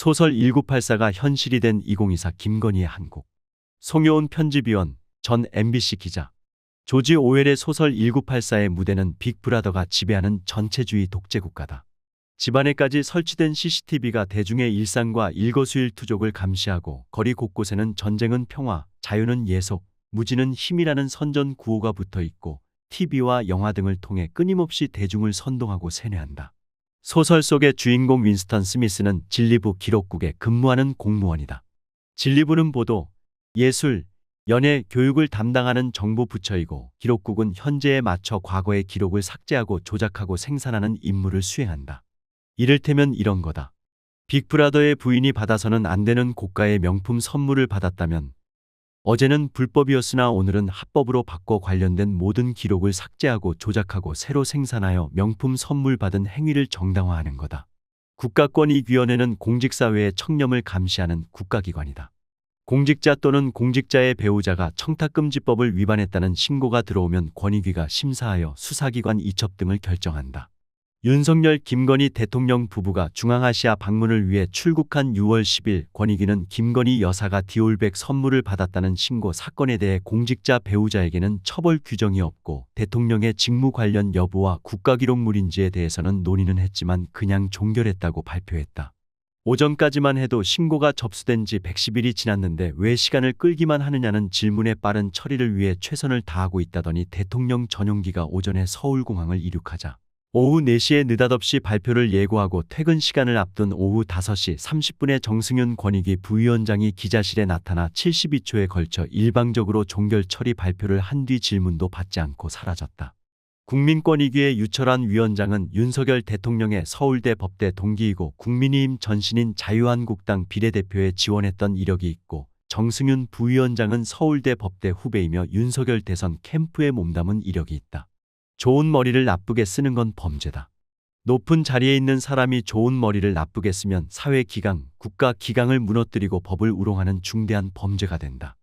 소설 1984가 현실이 된 2024 김건희의 한국. 송효은 편집위원, 전 MBC 기자. 조지 오웰의 소설 1984의 무대는 빅브라더가 지배하는 전체주의 독재국가다. 집안에까지 설치된 CCTV가 대중의 일상과 일거수일투족을 감시하고 거리 곳곳에는 전쟁은 평화, 자유는 예속, 무지는 힘이라는 선전 구호가 붙어 있고 TV와 영화 등을 통해 끊임없이 대중을 선동하고 세뇌한다. 소설 속의 주인공 윈스턴 스미스는 진리부 기록국에 근무하는 공무원이다. 진리부는 보도, 예술, 연예, 교육을 담당하는 정부 부처이고 기록국은 현재에 맞춰 과거의 기록을 삭제하고 조작하고 생산하는 임무를 수행한다. 이를테면 이런 거다. 빅브라더의 부인이 받아서는 안 되는 고가의 명품 선물을 받았다면 어제는 불법이었으나 오늘은 합법으로 바꿔 관련된 모든 기록을 삭제하고 조작하고 새로 생산하여 명품 선물 받은 행위를 정당화하는 거다. 국가권익위원회는 공직사회의 청렴을 감시하는 국가기관이다. 공직자 또는 공직자의 배우자가 청탁금지법을 위반했다는 신고가 들어오면 권익위가 심사하여 수사기관 이첩 등을 결정한다. 윤석열, 김건희 대통령 부부가 중앙아시아 방문을 위해 출국한 6월 10일 권익위는 김건희 여사가 디올백 선물을 받았다는 신고 사건에 대해 공직자 배우자에게는 처벌 규정이 없고 대통령의 직무 관련 여부와 국가기록물인지에 대해서는 논의는 했지만 그냥 종결했다고 발표했다. 오전까지만 해도 신고가 접수된 지 110일이 지났는데 왜 시간을 끌기만 하느냐는 질문에 빠른 처리를 위해 최선을 다하고 있다더니 대통령 전용기가 오전에 서울공항을 이륙하자 오후 4시에 느닷없이 발표를 예고하고 퇴근 시간을 앞둔 오후 5시 30분에 정승윤 권익위 부위원장이 기자실에 나타나 72초에 걸쳐 일방적으로 종결 처리 발표를 한 뒤 질문도 받지 않고 사라졌다. 국민권익위의 유철환 위원장은 윤석열 대통령의 서울대 법대 동기이고 국민의힘 전신인 자유한국당 비례대표에 지원했던 이력이 있고 정승윤 부위원장은 서울대 법대 후배이며 윤석열 대선 캠프에 몸담은 이력이 있다. 좋은 머리를 나쁘게 쓰는 건 범죄다. 높은 자리에 있는 사람이 좋은 머리를 나쁘게 쓰면 사회기강, 국가기강을 무너뜨리고 법을 우롱하는 중대한 범죄가 된다.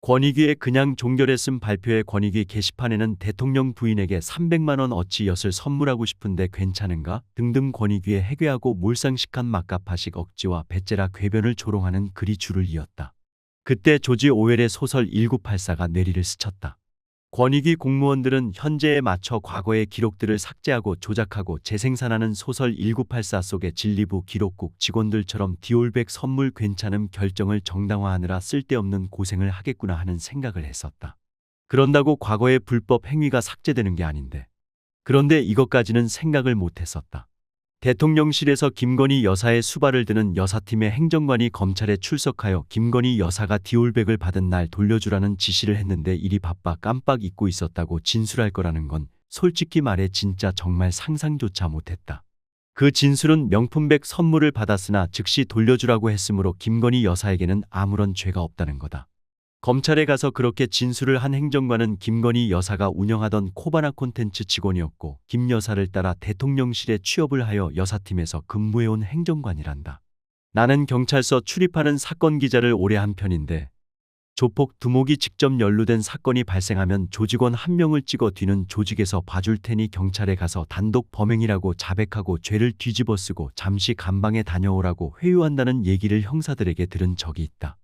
권익위의 그냥 종결했음 발표의 권익위 게시판에는 대통령 부인에게 300만 원 어치 엿을 선물하고 싶은데 괜찮은가? 등등 권익위에 해괴하고 몰상식한 막가파식 억지와 배째라 궤변을 조롱하는 글이 줄을 이었다. 그때 조지 오웰의 소설 1984가 뇌리를 스쳤다. 권익위 공무원들은 현재에 맞춰 과거의 기록들을 삭제하고 조작하고 재생산하는 소설 1984 속의 진리부 기록국 직원들처럼 디올백 선물 괜찮음 결정을 정당화하느라 쓸데없는 고생을 하겠구나 하는 생각을 했었다. 그런다고 과거의 불법 행위가 삭제되는 게 아닌데. 그런데 이것까지는 생각을 못했었다. 대통령실에서 김건희 여사의 수발을 드는 여사팀의 행정관이 검찰에 출석하여 김건희 여사가 디올백을 받은 날 돌려주라는 지시를 했는데 일이 바빠 깜빡 잊고 있었다고 진술할 거라는 건 솔직히 말해 진짜 정말 상상조차 못했다. 그 진술은 명품백 선물을 받았으나 즉시 돌려주라고 했으므로 김건희 여사에게는 아무런 죄가 없다는 거다. 검찰에 가서 그렇게 진술을 한 행정관은 김건희 여사가 운영하던 코바나 콘텐츠 직원이었고 김 여사를 따라 대통령실에 취업을 하여 여사팀에서 근무해온 행정관이란다. 나는 경찰서 출입하는 사건 기자를 오래 한 편인데 조폭 두목이 직접 연루된 사건이 발생하면 조직원 한 명을 찍어 뒤는 조직에서 봐줄 테니 경찰에 가서 단독 범행이라고 자백하고 죄를 뒤집어쓰고 잠시 감방에 다녀오라고 회유한다는 얘기를 형사들에게 들은 적이 있다.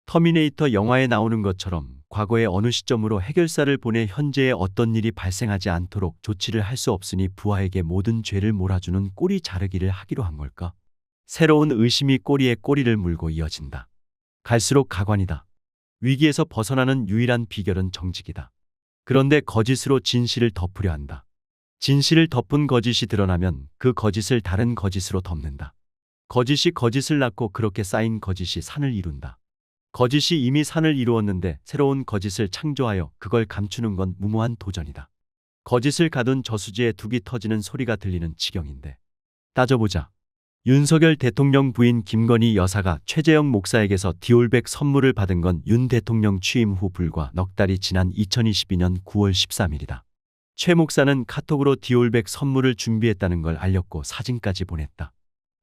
터미네이터 영화에 나오는 것처럼 과거의 어느 시점으로 해결사를 보내 현재에 어떤 일이 발생하지 않도록 조치를 할 수 없으니 부하에게 모든 죄를 몰아주는 꼬리 자르기를 하기로 한 걸까? 새로운 의심이 꼬리에 꼬리를 물고 이어진다. 갈수록 가관이다. 위기에서 벗어나는 유일한 비결은 정직이다. 그런데 거짓으로 진실을 덮으려 한다. 진실을 덮은 거짓이 드러나면 그 거짓을 다른 거짓으로 덮는다. 거짓이 거짓을 낳고 그렇게 쌓인 거짓이 산을 이룬다. 거짓이 이미 산을 이루었는데 새로운 거짓을 창조하여 그걸 감추는 건 무모한 도전이다. 거짓을 가둔 저수지에 둑이 터지는 소리가 들리는 지경인데. 따져보자. 윤석열 대통령 부인 김건희 여사가 최재형 목사에게서 디올백 선물을 받은 건 윤 대통령 취임 후 불과 넉 달이 지난 2022년 9월 13일이다. 최 목사는 카톡으로 디올백 선물을 준비했다는 걸 알렸고 사진까지 보냈다.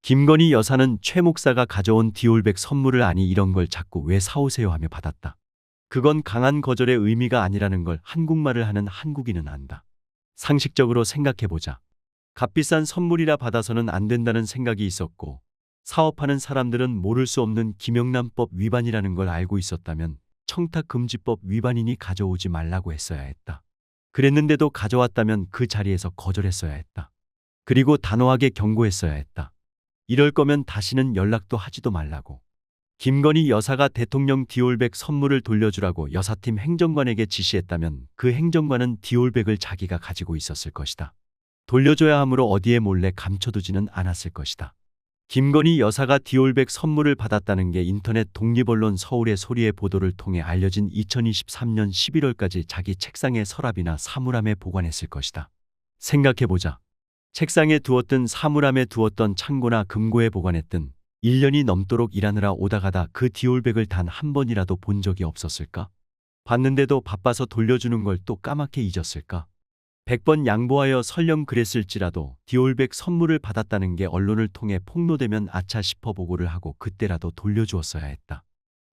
김건희 여사는 최 목사가 가져온 디올백 선물을 아니 이런 걸 자꾸 왜 사오세요 하며 받았다. 그건 강한 거절의 의미가 아니라는 걸 한국말을 하는 한국인은 안다. 상식적으로 생각해보자. 값비싼 선물이라 받아서는 안 된다는 생각이 있었고 사업하는 사람들은 모를 수 없는 김영란법 위반이라는 걸 알고 있었다면 청탁금지법 위반이니 가져오지 말라고 했어야 했다. 그랬는데도 가져왔다면 그 자리에서 거절했어야 했다. 그리고 단호하게 경고했어야 했다. 이럴 거면 다시는 연락도 하지도 말라고. 김건희 여사가 대통령 디올백 선물을 돌려주라고 여사팀 행정관에게 지시했다면 그 행정관은 디올백을 자기가 가지고 있었을 것이다. 돌려줘야 하므로 어디에 몰래 감춰두지는 않았을 것이다. 김건희 여사가 디올백 선물을 받았다는 게 인터넷 독립언론 서울의 소리의 보도를 통해 알려진 2023년 11월까지 자기 책상에 서랍이나 사물함에 보관했을 것이다. 생각해보자. 책상에 두었든 사물함에 두었던 창고나 금고에 보관했든 1년이 넘도록 일하느라 오다 가다 그 디올백을 단 한 번이라도 본 적이 없었을까? 봤는데도 바빠서 돌려주는 걸 또 까맣게 잊었을까? 100번 양보하여 설령 그랬을지라도 디올백 선물을 받았다는 게 언론을 통해 폭로되면 아차 싶어 보고를 하고 그때라도 돌려주었어야 했다.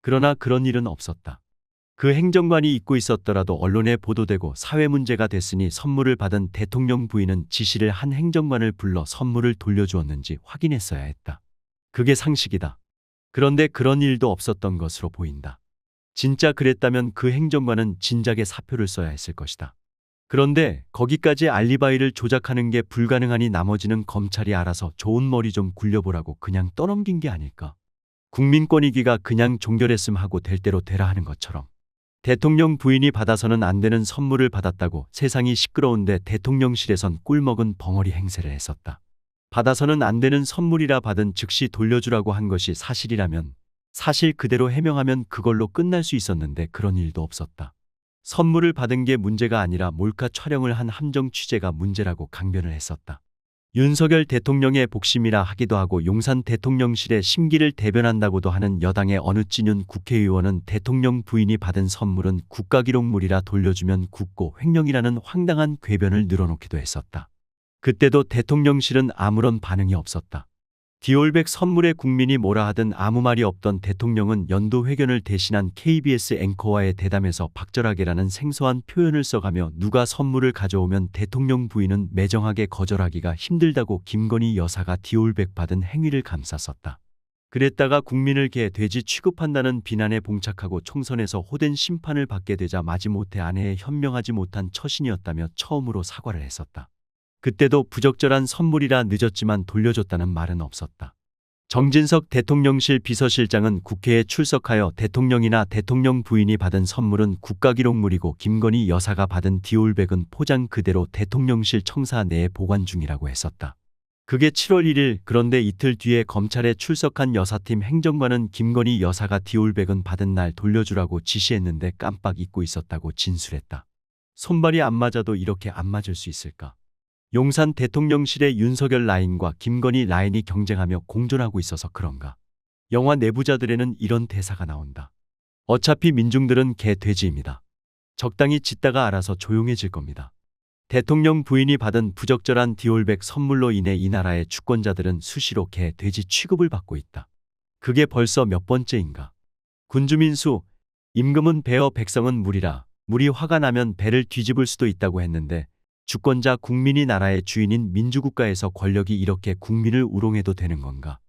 그러나 그런 일은 없었다. 그 행정관이 잊고 있었더라도 언론에 보도되고 사회 문제가 됐으니 선물을 받은 대통령 부인은 지시를 한 행정관을 불러 선물을 돌려주었는지 확인했어야 했다. 그게 상식이다. 그런데 그런 일도 없었던 것으로 보인다. 진짜 그랬다면 그 행정관은 진작에 사표를 써야 했을 것이다. 그런데 거기까지 알리바이를 조작하는 게 불가능하니 나머지는 검찰이 알아서 좋은 머리 좀 굴려보라고 그냥 떠넘긴 게 아닐까? 국민권익위가 그냥 종결했음 하고 될 대로 되라 하는 것처럼. 대통령 부인이 받아서는 안 되는 선물을 받았다고 세상이 시끄러운데 대통령실에선 꿀먹은 벙어리 행세를 했었다. 받아서는 안 되는 선물이라 받은 즉시 돌려주라고 한 것이 사실이라면 사실 그대로 해명하면 그걸로 끝날 수 있었는데 그런 일도 없었다. 선물을 받은 게 문제가 아니라 몰카 촬영을 한 함정 취재가 문제라고 강변을 했었다. 윤석열 대통령의 복심이라 하기도 하고 용산 대통령실의 심기를 대변한다고도 하는 여당의 어느 찐윤 국회의원은 대통령 부인이 받은 선물은 국가기록물이라 돌려주면 굳고 횡령이라는 황당한 궤변을 늘어놓기도 했었다. 그때도 대통령실은 아무런 반응이 없었다. 디올백 선물에 국민이 뭐라 하든 아무 말이 없던 대통령은 연도 회견을 대신한 KBS 앵커와의 대담에서 박절하게라는 생소한 표현을 써가며 누가 선물을 가져오면 대통령 부인은 매정하게 거절하기가 힘들다고 김건희 여사가 디올백 받은 행위를 감쌌었다. 그랬다가 국민을 개 돼지 취급한다는 비난에 봉착하고 총선에서 호된 심판을 받게 되자 마지못해 아내에 현명하지 못한 처신이었다며 처음으로 사과를 했었다. 그때도 부적절한 선물이라 늦었지만 돌려줬다는 말은 없었다. 정진석 대통령실 비서실장은 국회에 출석하여 대통령이나 대통령 부인이 받은 선물은 국가기록물이고 김건희 여사가 받은 디올백은 포장 그대로 대통령실 청사 내에 보관 중이라고 했었다. 그게 7월 1일. 그런데 이틀 뒤에 검찰에 출석한 여사팀 행정관은 김건희 여사가 디올백은 받은 날 돌려주라고 지시했는데 깜빡 잊고 있었다고 진술했다. 손발이 안 맞아도 이렇게 안 맞을 수 있을까? 용산 대통령실의 윤석열 라인과 김건희 라인이 경쟁하며 공존하고 있어서 그런가? 영화 내부자들에는 이런 대사가 나온다. 어차피 민중들은 개 돼지입니다. 적당히 짖다가 알아서 조용해질 겁니다. 대통령 부인이 받은 부적절한 디올백 선물로 인해 이 나라의 주권자들은 수시로 개 돼지 취급을 받고 있다. 그게 벌써 몇 번째인가? 군주민수, 임금은 배어 백성은 물이라 물이 화가 나면 배를 뒤집을 수도 있다고 했는데 주권자 국민이 나라의 주인인 민주국가에서 권력이 이렇게 국민을 우롱해도 되는 건가?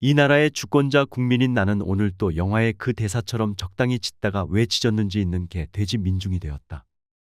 이 나라의 주권자 국민인 나는 오늘 또 영화의 그 대사처럼 적당히 짖다가 왜 짖었는지 있는 개 돼지 민중이 되었다.